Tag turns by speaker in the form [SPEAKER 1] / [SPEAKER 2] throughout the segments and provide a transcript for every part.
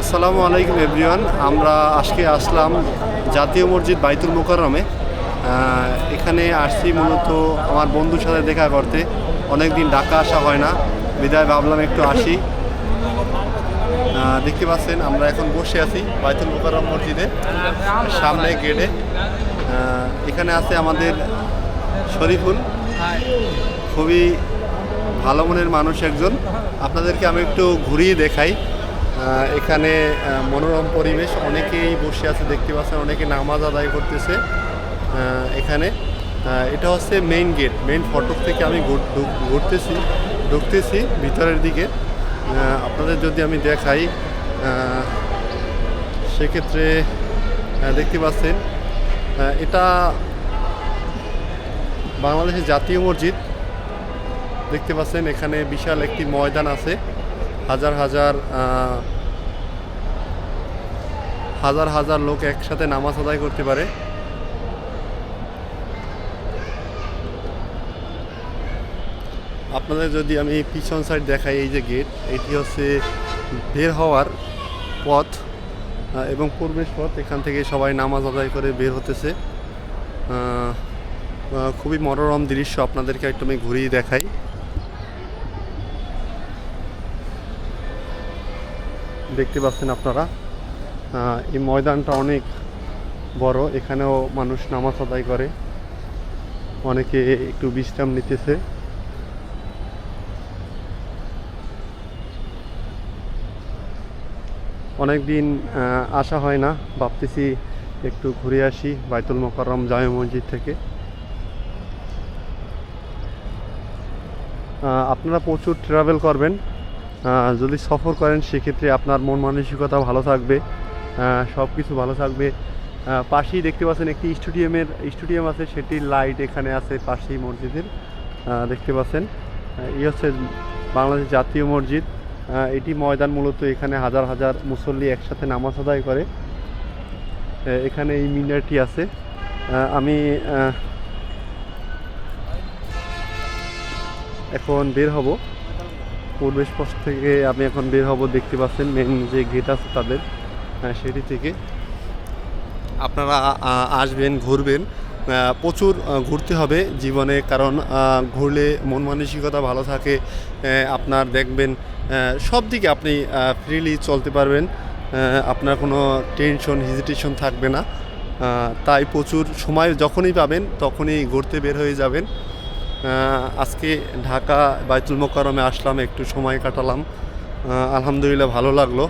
[SPEAKER 1] আসসালামু আলাইকুম এভরিওয়ান। আমরা আজকে আসলাম জাতীয় মসজিদ বাইতুল মোকাররমে। এখানে আসছি মূলত আমার বন্ধুর সাথে দেখা করতে। অনেক দিন ঢাকা আসা হয় না, বিদায় ভাবলাম একটু আসি। দেখতে পাচ্ছেন আমরা এখন বসে আছি বাইতুল মোকাররম মসজিদে সামনে গেটে। এখানে আছে আমাদের শরীফুল, খুবই ভালো মনের মানুষ একজন। আপনাদেরকে আমি একটু ঘুরিয়ে দেখাই। এখানে মনোরম পরিবেশ, অনেকেই বসে আছে দেখতে পাচ্ছেন, অনেকে নামাজ আদায় করতেছে এখানে। এটা হচ্ছে মেইন গেট, মেইন ফটক থেকে আমি ঢুকতেছি ভিতরের দিকে। আপনাদের যদি আমি দেখাই সেক্ষেত্রে দেখতে পাচ্ছেন এটা বাংলাদেশের জাতীয় মসজিদ। দেখতে পাচ্ছেন এখানে বিশাল একটি ময়দান আছে, হাজার হাজার লোক একসাথে নামাজ আদায় করতে পারে। আপনাদের যদি আমি পিছন সাইড দেখাই, এই যে গেট, এটি হচ্ছে বের হওয়ার পথ এবং প্রবেশ পথ। এখান থেকে সবাই নামাজ আদায় করে বের হতেছে। খুবই মনোরম দৃশ্য, আপনাদেরকে একটু আমি ঘুরিয়ে দেখাই। দেখতে পাচ্ছেন আপনারা এই ময়দানটা অনেক বড়, এখানেও মানুষ নামাজ আদায় করে, অনেকে একটু বিশ্রাম নিতেছে। অনেক দিন আসা হয় না, ভাবতেছি একটু ঘুরে আসি বাইতুল মোকাররম জামে মসজিদ থেকে। আপনারা প্রচুর ট্রাভেল করবেন, যদি সফর করেন সেক্ষেত্রে আপনার মন মানসিকতা ভালো থাকবে, সব কিছু ভালো থাকবে। পাশেই দেখতে পাচ্ছেন একটি স্টেডিয়াম আছে, সেটির লাইট এখানে আছে পাশেই মসজিদের। দেখতে পাচ্ছেন এই হচ্ছে বাংলাদেশ জাতীয় মসজিদ। এটি ময়দান, মূলত এখানে হাজার হাজার মুসল্লি একসাথে নামাজ আদায় করে। এখানে এই মিনারটি আছে। আমি এখন বের হব প্রবেশ পথ থেকে, আমি এখন বের হব। দেখতে পাচ্ছেন মেন যে গেট আছে তাদের, সেটি থেকে আপনারা আসবেন, ঘুরবেন। প্রচুর ঘুরতে হবে জীবনে, কারণ ঘুরলে মন মানসিকতা ভালো থাকে। আপনার দেখবেন সব দিকে আপনি ফ্রিলি চলতে পারবেন, আপনার কোনো টেনশন হেজিটেশন থাকবে না। তাই প্রচুর সময় যখনই পাবেন তখনই ঘুরতে বের হয়ে যাবেন। আজকে ঢাকা বাইতুল মোকাররমে আসলাম, একটু সময় কাটালাম, আলহামদুলিল্লাহ ভালো লাগলো।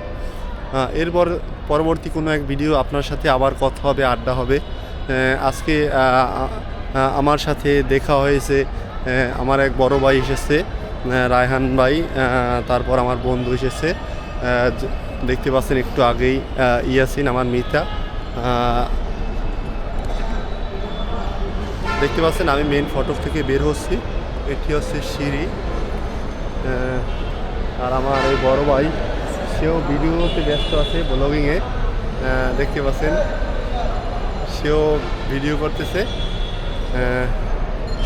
[SPEAKER 1] এরপর পরবর্তী কোনো এক ভিডিও আপনার সাথে আবার কথা হবে, আড্ডা হবে। আজকে আমার সাথে দেখা হয়েছে, আমার এক বড় ভাই এসেছে, রায়হান ভাই, তারপর আমার বন্ধু এসেছে। দেখতে পাচ্ছেন একটু আগেই ইয়াসিন, আমার মিতা। দেখতে পাচ্ছেন আমি মেন ফটক থেকে বের হচ্ছি, এটি হচ্ছে সিঁড়ি। আর আমার এই বড় ভাই, সেও ভিডিওতে ব্যস্ত আছে, ব্লগিংয়ে। দেখতে পাচ্ছেন সেও ভিডিও করতেছে।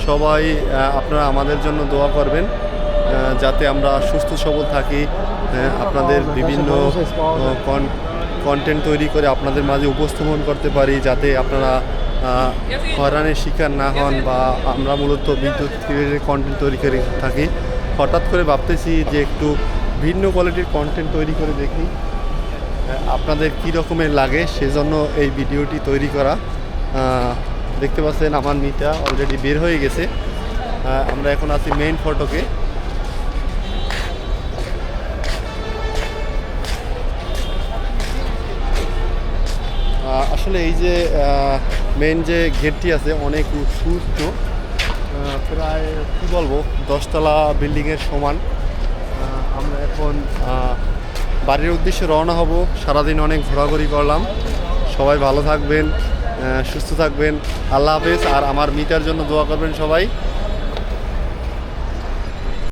[SPEAKER 1] সবাই আপনারা আমাদের জন্য দোয়া করবেন, যাতে আমরা সুস্থ সবল থাকি, আপনাদের বিভিন্ন কন্টেন্ট তৈরি করে আপনাদের মাঝে উপস্থাপন করতে পারি, যাতে আপনারা হয়রানির শিকার না হন। বা আমরা মূলত বিদ্যুৎ কন্টেন্ট তৈরি করে থাকি। হঠাৎ করে ভাবতেছি যে একটু ভিন্ন কোয়ালিটির কন্টেন্ট তৈরি করে দেখি আপনাদের কী রকমের লাগে, সেজন্য এই ভিডিওটি তৈরি করা। দেখতে পাচ্ছেন আমার মিটা অলরেডি বের হয়ে গেছে। আমরা এখন আছি মেইন ফটকে। আসলে এই যে মেইন যে গেটটি আছে অনেক সুস্থ, প্রায় কী বলবো 10তলা বিল্ডিংয়ের সমান। আমরা এখন বাড়ির উদ্দেশ্যে রওনা হব। সারাদিন অনেক ঘোরাঘুরি করলাম। সবাই ভালো থাকবেন, সুস্থ থাকবেন, আল্লাহ হাফেজ। আর আমার মিটার জন্য দোয়া করবেন সবাই।